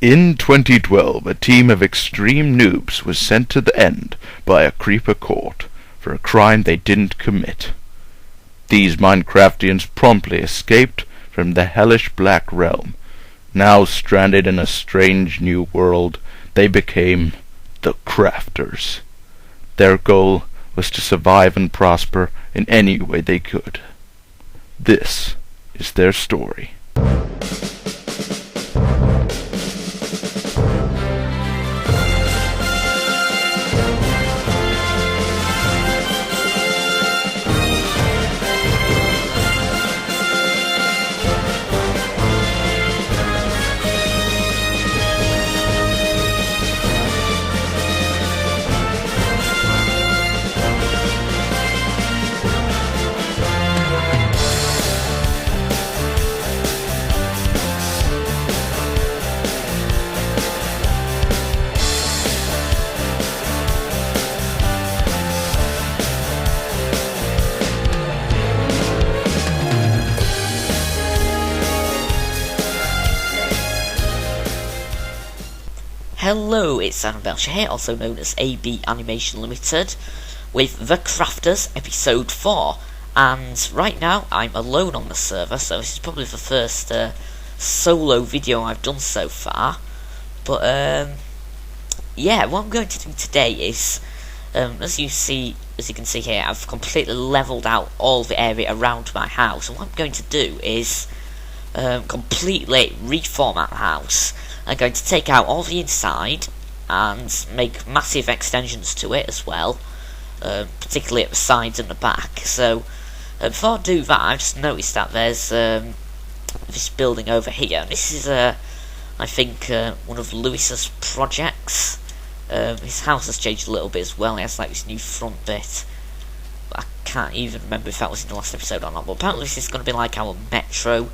In 2012, a team of extreme noobs was sent to the end by a creeper court for a crime they didn't commit. These Minecraftians promptly escaped from the hellish Black Realm. Now stranded in a strange new world, they became the Crafters. Their goal was to survive and prosper in any way they could. This is their story. Hello, it's ABanimationLtd here, also known as ABanimationLtd, with The Crafters Episode 4, and right now I'm alone on the server, so this is probably the first solo video I've done so far, but yeah, what I'm going to do today is, as you can see here, I've completely leveled out all the area around my house, and what I'm going to do is completely reformat the house. I'm going to take out all the inside and make massive extensions to it as well, particularly at the sides and the back. So before I do that, I've just noticed that there's this building over here. This is I think one of Lewis's projects. His house has changed a little bit as well. He has like this new front bit. I can't even remember if that was in the last episode or not, but apparently this is going to be like our metro,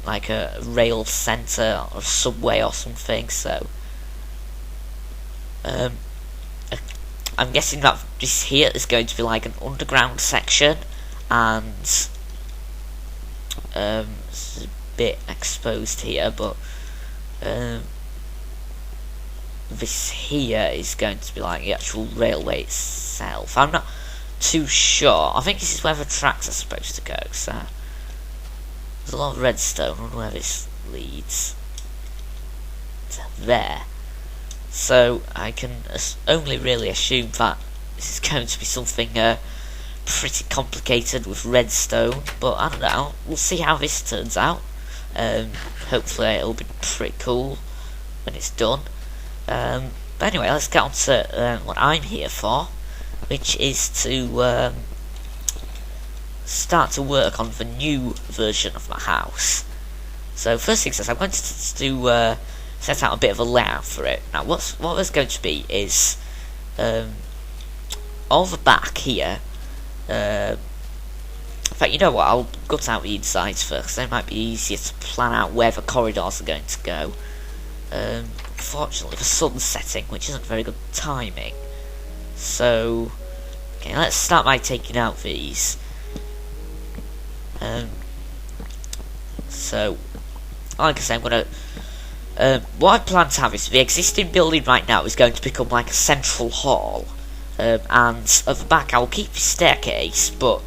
like a rail centre or a subway or something. So I'm guessing that this here is going to be like an underground section, and it's a bit exposed here, but this here is going to be like the actual railway itself. I'm not too sure. I think this is where the tracks are supposed to go, so there's a lot of redstone. I wonder where this leads. To there. So I can only really assume that this is going to be something pretty complicated with redstone, but I don't know. We'll see how this turns out. Hopefully it'll be pretty cool when it's done. But anyway, let's get on to what I'm here for, which is to start to work on the new version of my house. So first things first, I'm going to set out a bit of a layout for it. Now what there's going to be is all the back here. In fact, you know what, I'll gut out the insides first, they might be easier to plan out where the corridors are going to go. Unfortunately the sun's setting, which isn't very good timing. So okay, let's start by taking out these. So, like I say, I'm gonna. What I plan to have is the existing building right now is going to become like a central hall, and at the back I'll keep the staircase, but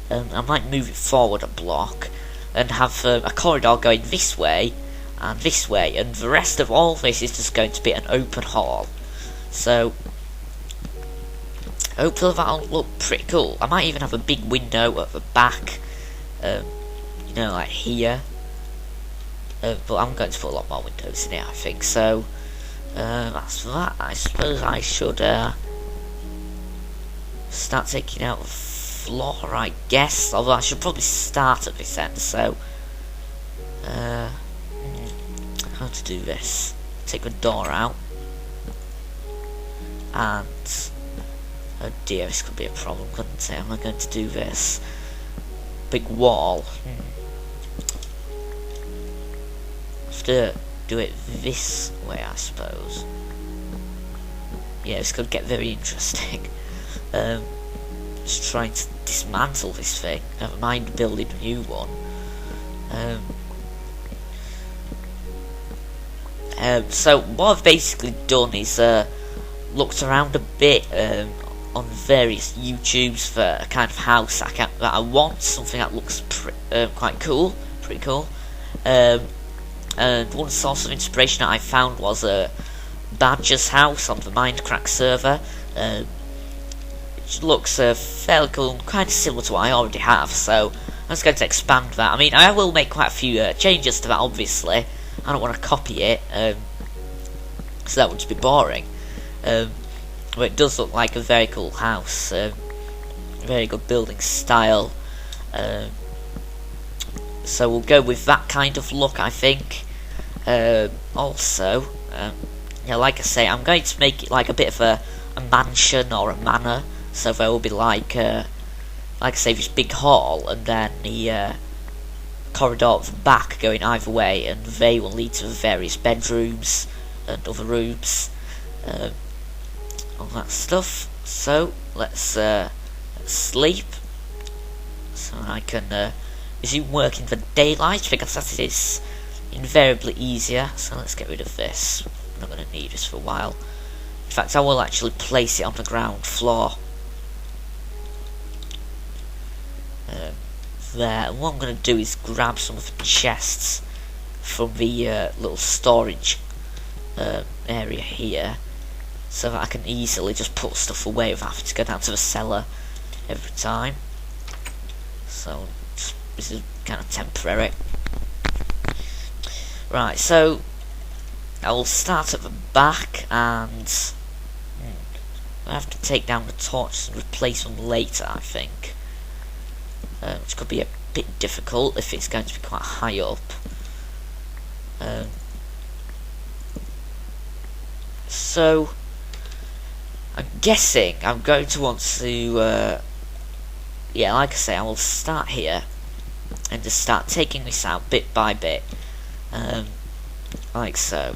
I might move it forward a block and have a corridor going this way, and the rest of all this is just going to be an open hall. So hopefully that'll look pretty cool. I might even have a big window at the back. You know, like here, but I'm going to put a lot more windows in it, I think. So that's that. I suppose I should start taking out the floor, I guess, although I should probably start at this end. So how to do this? Take the door out, and oh dear, this could be a problem, couldn't it? How am I going to do this? Big wall. Have to do it this way, I suppose. Yeah, this could get very interesting. Just trying to dismantle this thing. Never mind building a new one. So what I've basically done is looked around a bit on various YouTubes for a kind of house that I want, something that looks quite cool, pretty cool. And one source of inspiration that I found was Badger's house on the Minecraft server. Which looks fairly cool and kind of similar to what I already have, so I'm just going to expand that. I mean, I will make quite a few changes to that, obviously. I don't want to copy it, so that would just be boring. But it does look like a very cool house, very good building style. So we'll go with that kind of look, I think. Also, yeah, like I say, I'm going to make it like a bit of a mansion or a manor. So there will be like I say, this big hall, and then the corridor at the back going either way, and they will lead to the various bedrooms and other rooms, all that stuff. So let's sleep, so I can resume work in the daylight, because that is invariably easier. So let's get rid of this. I'm not going to need this for a while. In fact, I will actually place it on the ground floor. There. And what I'm going to do is grab some of the chests from the little storage area here, so that I can easily just put stuff away without having to go down to the cellar every time. So this is kind of temporary. Right, so I will start at the back, and I have to take down the torches and replace them later, I think. Which could be a bit difficult if it's going to be quite high up. So I'm guessing I'm going to want to yeah, like I say, I will start here and just start taking this out bit by bit, like so.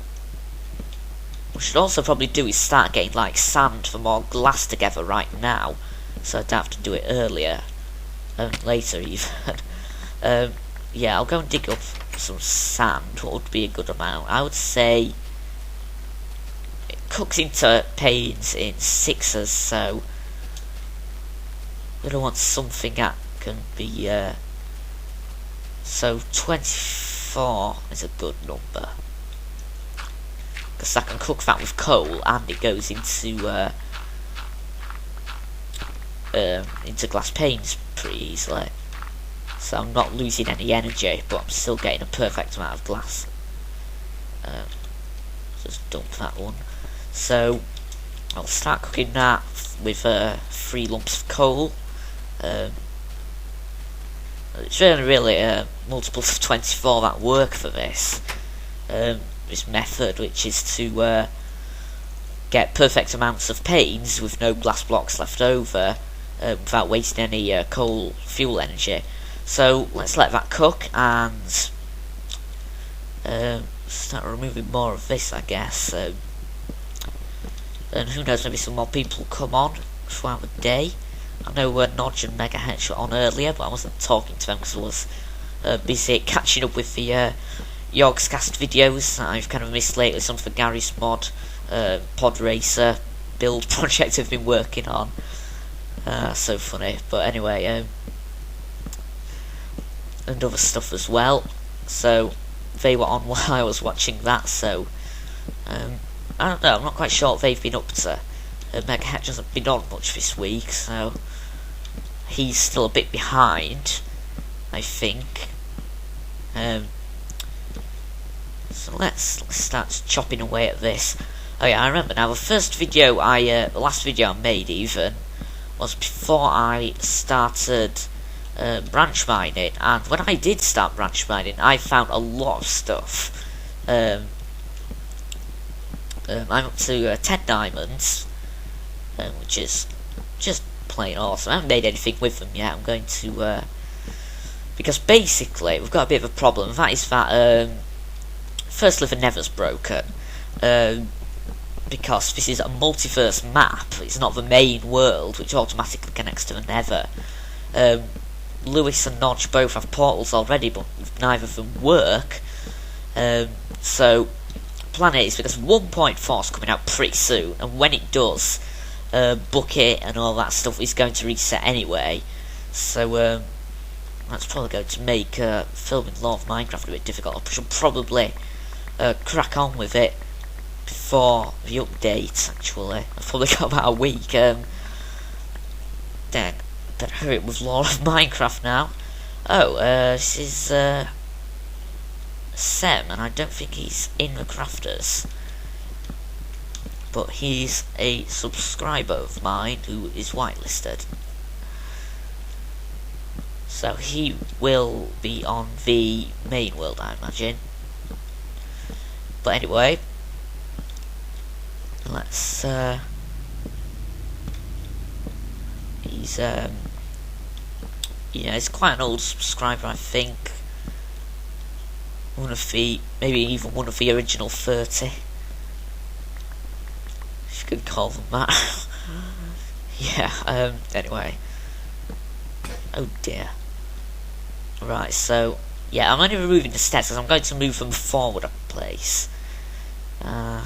What I should also probably do is start getting like sand for more glass together right now, so I don't have to do it earlier. Later even. Yeah, I'll go and dig up some sand. What would be a good amount? I would say it cooks into panes in 6s, so I'm gonna want something that can be so 24 is a good number, because I can cook that with coal, and it goes into glass panes pretty easily, so I'm not losing any energy, but I'm still getting a perfect amount of glass. Just dump that one. So I'll start cooking that with 3 lumps of coal. It's really multiples of 24 that work for this method, which is to get perfect amounts of panes with no glass blocks left over, without wasting any coal fuel energy. So let's let that cook and start removing more of this, I guess. And who knows, maybe some more people will come on throughout the day. I know Nodge and Megahetch were on earlier, but I wasn't talking to them because I was busy catching up with the Yogscast videos that I've kind of missed lately. Some of the Gary's Mod Pod Racer build project I've been working on. So funny, but anyway, and other stuff as well. So they were on while I was watching that. So I don't know. I'm not quite sure what they've been up to. Megahetch hasn't been on much this week, so he's still a bit behind, I think. So let's start chopping away at this. Oh yeah, I remember now. The first video the last video I made even, was before I started branch mining, and when I did start branch mining, I found a lot of stuff. I'm up to 10 diamonds, which is just plain awesome. I haven't made anything with them yet. I'm going to because basically we've got a bit of a problem. That is that firstly the nether's broken, because this is a multiverse map. It's not the main world, which automatically connects to the nether. Lewis and Nodge both have portals already, but neither of them work. So plan is because 1.4 is coming out pretty soon, and when it does, Bucket and all that stuff is going to reset anyway. So that's probably going to make filming Lore of Minecraft a bit difficult. I should probably crack on with it before the update. Actually, I've probably got about a week. Then better hurry up with Lore of Minecraft now. Oh, this is Sem, and I don't think he's in the crafters, but he's a subscriber of mine who is whitelisted, so he will be on the main world, I imagine. But anyway, let's he's yeah, he's quite an old subscriber, I think. One of the, maybe even one of the original 30, if you could call them that. Yeah, anyway. Oh dear. Right, so, yeah, I'm only removing the steps because I'm going to move them forward a place. Yeah,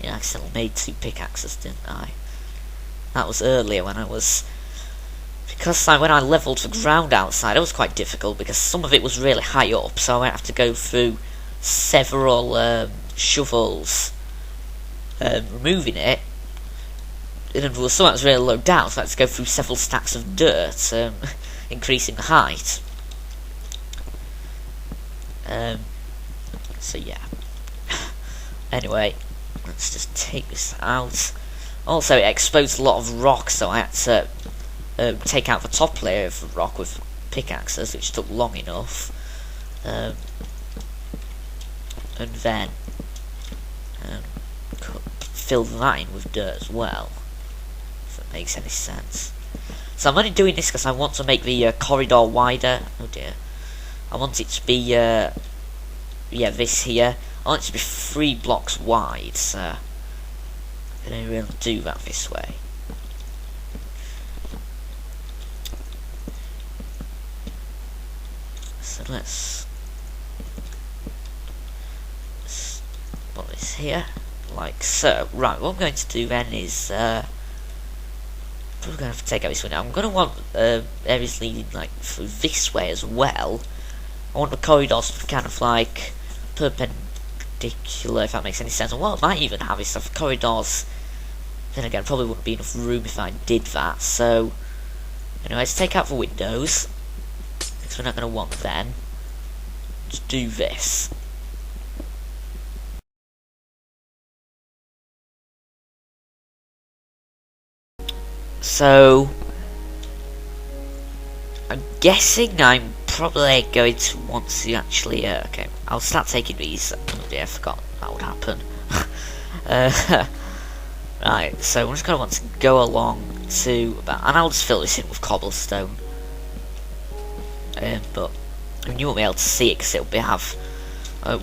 I accidentally made 2 pickaxes, didn't I? That was earlier when I was... Because when I levelled the ground outside, it was quite difficult because some of it was really high up, so I might have to go through several shovels removing it. And there was some that was really low down, so I had to go through several stacks of dirt, increasing the height. So yeah. Anyway, let's just take this out. Also, it exposed a lot of rock, so I had to take out the top layer of the rock with pickaxes, which took long enough, and then fill that in with dirt as well, if that makes any sense. So I'm only doing this because I want to make the corridor wider. Oh dear. I want it to be yeah, this here. I want it to be 3 blocks wide, so I don't really do that this way. So let's put this here, like so. Right, what I'm going to do then is probably going to have to take out this window. I'm going to want areas leading like through this way as well. I want the corridors to be kind of like perpendicular, if that makes any sense. And what I might even have is some corridors. Then again, probably wouldn't be enough room if I did that. So anyway, let's take out the windows, because we're not going to want them. Let's do this. So I'm guessing I'm probably going to want to actually okay, I'll start taking these. Oh dear, I forgot that would happen. Right, so I'm just going to want to go along to about, and I'll just fill this in with cobblestone. But I mean, you won't be able to see it because it'll have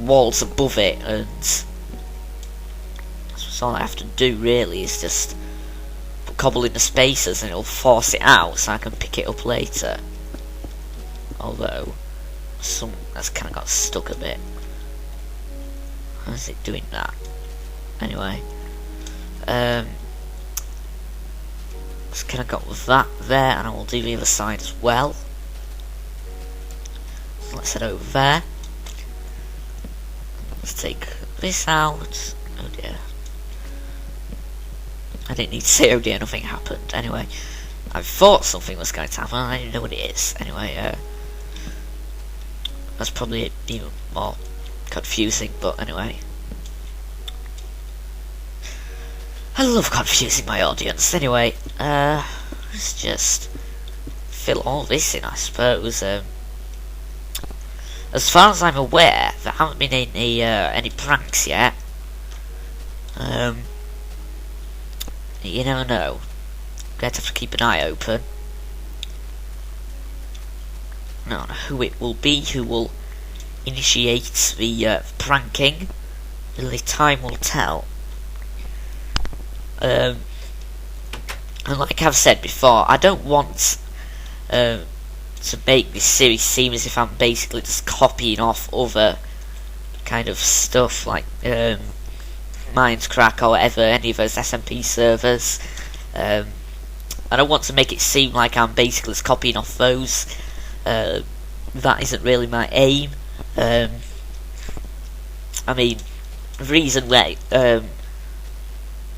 walls above it, and so all I have to do really is just put cobble in the spaces, and it'll force it out so I can pick it up later. Although that's kind of got stuck a bit. How's it doing that? Anyway. Just kind of got with that there, and I will do the other side as well. So let's head over there. Let's take this out. Oh dear. I didn't need to say oh dear, nothing happened. Anyway, I thought something was going to happen, and I didn't know what it is. Anyway, that's probably even more confusing, but anyway. I love confusing my audience. Anyway, let's just fill all this in, I suppose. As far as I'm aware, there haven't been any pranks yet. You never know. I'm going to have to keep an eye open. I don't know who it will be who will initiate the pranking. Only time will tell. And like I've said before, I don't want to make this series seem as if I'm basically just copying off other kind of stuff like Minecraft or whatever, any of those SMP servers. I don't want to make it seem like I'm basically just copying off those. That isn't really my aim. I mean, the reason why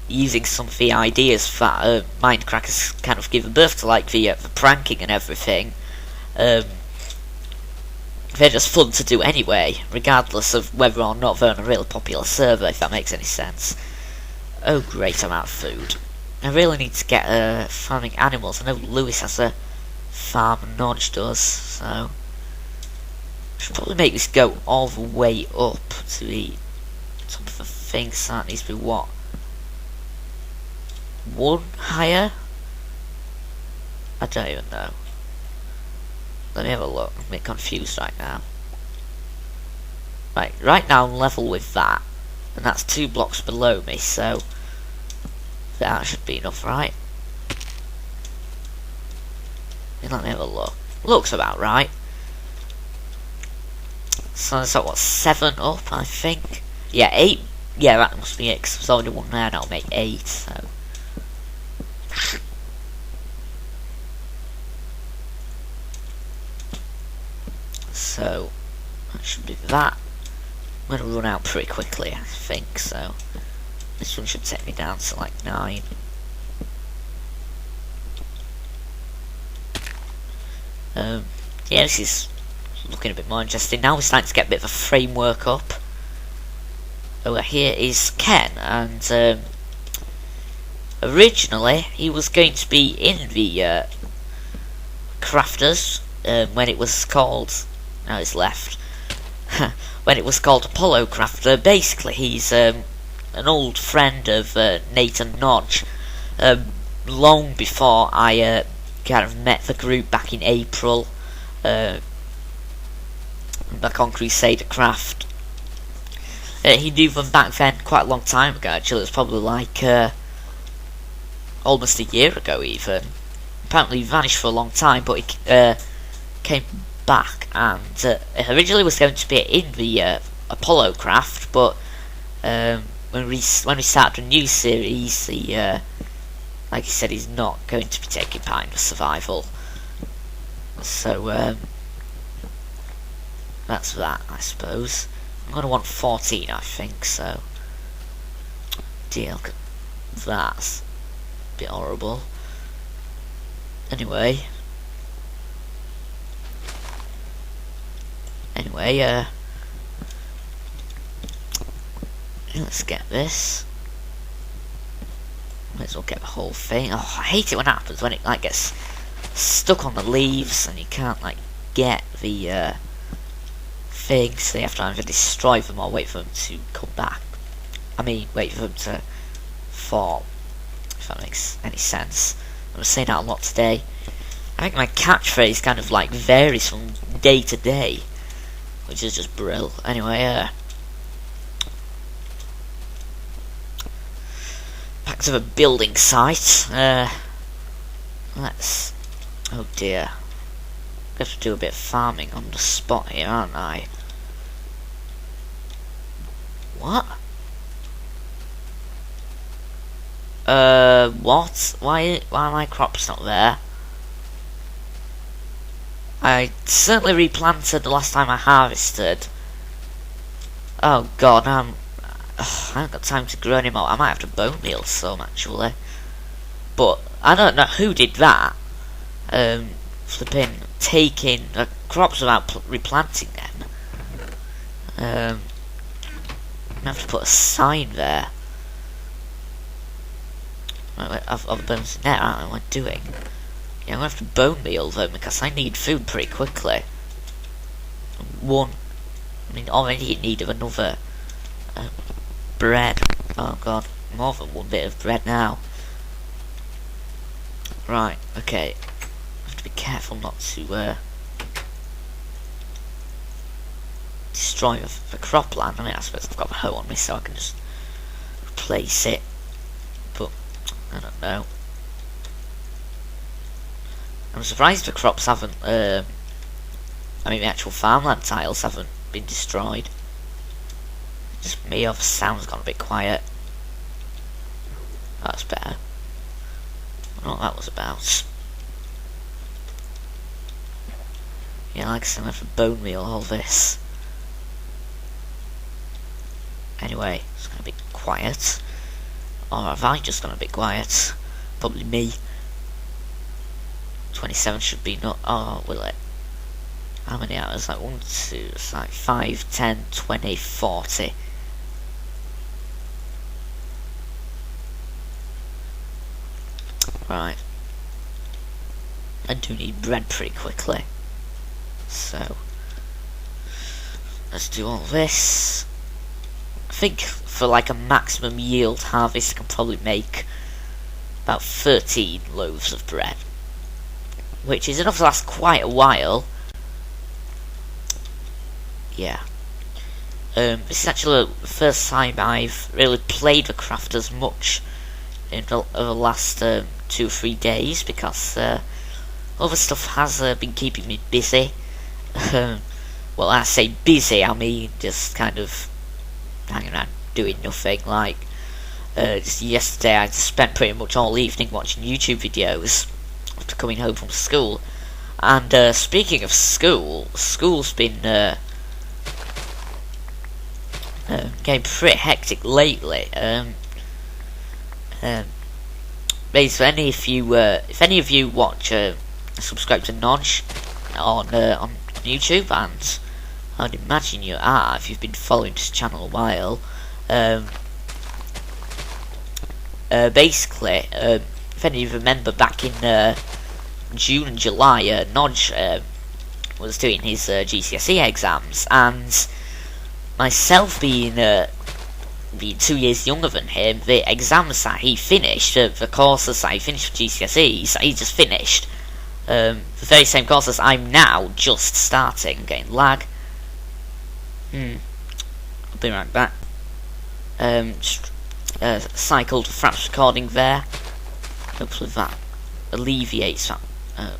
using some of the ideas that Minecraft has kind of given birth to, like the pranking and everything, they're just fun to do anyway, regardless of whether or not they're on a really popular server, if that makes any sense. Oh great, I'm out of food. I really need to get farming animals. I know Lewis has a farm, and Nodge does, so I should probably make this go all the way up to the top of the thing. So that needs to be what? 1 higher? I don't even know. Let me have a look. I'm a bit confused right now. Right now I'm level with that, and that's 2 blocks below me, so that should be enough, right? Let me have a look. Looks about right. So it's like, what, 7 up, I think? Yeah, 8. Yeah, that must be it, because there's already 1 there, and I'll make 8, so. So, that should be that. I'm going to run out pretty quickly, I think, so. This one should take me down to like 9. Yeah, this is looking a bit more interesting. Now we're starting to get a bit of a framework up. Over here is Ken, and originally he was going to be in the Crafters when it was called. Now he's left. When it was called Apollo Crafter. Basically, he's an old friend of Nate and Nodge. Long before I kind of met the group back in April, back on Crusader Craft. He knew them back then quite a long time ago, actually. It was probably like almost a year ago even. Apparently he vanished for a long time, but he came back, and originally was going to be in the Apollo Craft, but when we started a new series, he, like he said, he's not going to be taking part in the survival. So that's that, I suppose. I'm going to want 14, I think, so. Dear, look at that. That's a bit horrible. Anyway, let's get this. Might as well get the whole thing. Oh, I hate it when it happens, when it like gets stuck on the leaves and you can't like get the thing, so you have to either destroy them or wait for them to come back. I mean, wait for them to fall, if that makes any sense. I'm saying that a lot today. I think my catchphrase kind of like varies from day to day, which is just brill. Anyway, back to the building site. Let's. Oh dear. I have to do a bit of farming on the spot here, aren't I? What? What? Why are my crops not there? I certainly replanted the last time I harvested. Oh god, I haven't got time to grow anymore. I might have to bone meal some, actually. But I don't know who did that. Flipping taking crops without replanting them. I'm gonna have to put a sign there. I've bones in there, aren't I? What am I doing? Yeah, I'm gonna have to bone meal though, because I need food pretty quickly. I mean, already in need of another bread. Oh god, more than one bit of bread now. Right, okay. I have to be careful not to destroy the cropland. I mean, I suppose I've got a hoe on me, so I can just replace it. But I don't know. I'm surprised the crops haven't. I mean, the actual farmland tiles haven't been destroyed. Just me, or the sound's gone a bit quiet. That's better. I don't know what that was about. Yeah, like I said, I have to bone meal all this. Anyway, it's gonna be quiet. Or have I just gone a bit quiet? Probably me. 27 should be not. Oh, will it? How many hours? Like 1, 2, it's like 5, 10, 20, 40. Right. I do need bread pretty quickly. So, let's do all this. I think for like a maximum yield harvest, I can probably make about 13 loaves of bread, which is enough to last quite a while. Yeah. This is actually the first time I've really played the crafters much in the last 2 or 3 days, because other stuff has been keeping me busy. Well, I say busy, I mean just kind of hanging around doing nothing. Like just yesterday, I just spent pretty much all evening watching YouTube videos after coming home from school. And speaking of school, school's been getting pretty hectic lately. Basically, if any of you watch, subscribe to Nodge on YouTube, and I'd imagine you are if you've been following this channel a while. Basically, if any of you remember back in June and July, Nodge was doing his GCSE exams, and myself being 2 years younger than him, the exams that he finished, the courses that he finished for GCSEs, he just finished. The very same courses I'm now just starting. Getting lag. I'll be right back. Just cycled Fraps recording there. Hopefully that alleviates that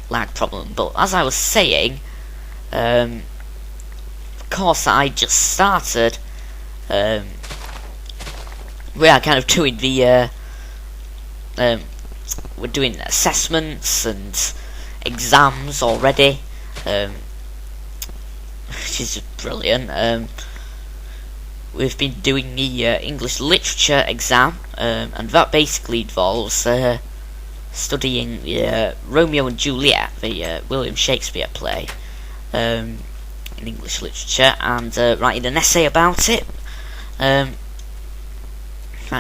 lag problem. But as I was saying, the course that I just started, we are kind of doing the we're doing assessments and exams already, which is just brilliant. We've been doing the English literature exam, and that basically involves studying Romeo and Juliet, the William Shakespeare play, in English literature, and writing an essay about it. That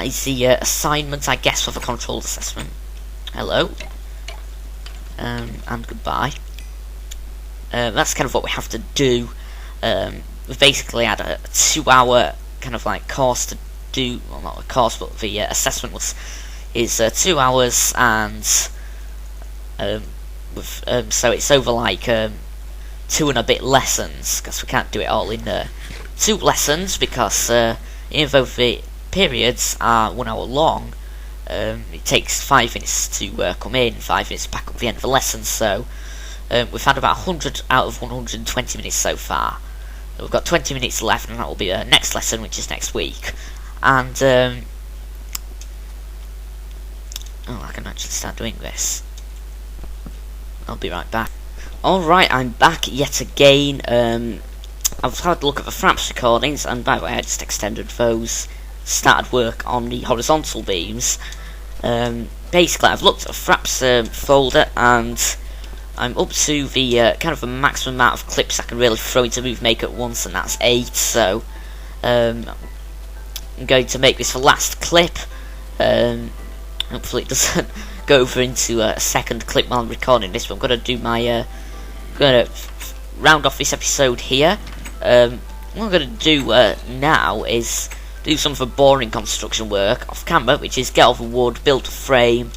is the assignment, I guess, for the controlled assessment. Hello. And goodbye. That's kind of what we have to do. We've basically had a 2-hour kind of like course to do. Well, not a course, but the assessment is 2 hours, and so it's over like 2 and a bit lessons, because we can't do it all in 2 lessons, because even though the periods are 1 hour long, it takes 5 minutes to come in, 5 minutes back up the end of the lesson. So we've had about 100 out of 120 minutes so far. We've got 20 minutes left, and that will be our next lesson, which is next week. And I can actually start doing this. I'll be right back. Alright, I'm back yet again. I've had a look at the Fraps recordings, and by the way, I just extended those. Started work on the horizontal beams. Basically, I've looked at the Fraps folder, and I'm up to the kind of the maximum amount of clips I can really throw into Movie Maker at once, and that's 8. So I'm going to make this the last clip. Hopefully it doesn't go over into a second clip while I'm recording this, but I'm going to do my going to round off this episode here. What I'm going to do now is do some of the boring construction work off camera, which is get all the wood, build a frame,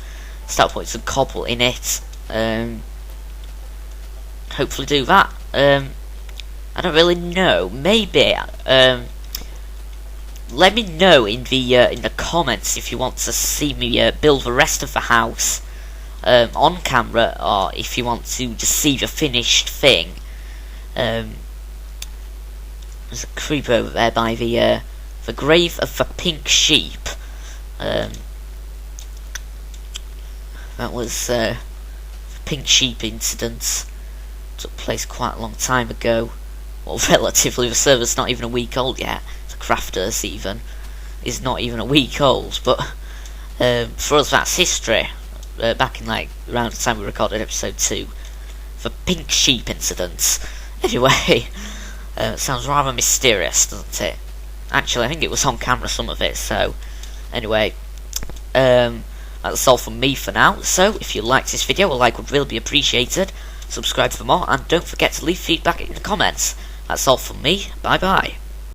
start putting some cobble in it. Hopefully do that. I don't really know. Maybe let me know in the comments if you want to see me build the rest of the house on camera, or if you want to just see the finished thing. There's a creeper over there by the The grave of the pink sheep. That was the pink sheep incident. Took place quite a long time ago. Well, relatively, the server's not even a week old yet. The crafters even is not even a week old, but for us that's history. Back in like around the time we recorded episode 2, the pink sheep incident. Anyway, sounds rather mysterious, doesn't it? Actually, I think it was on camera, some of it. So anyway, that's all from me for now. So if you liked this video, a like would really be appreciated. Subscribe for more, and don't forget to leave feedback in the comments. That's all from me. Bye bye.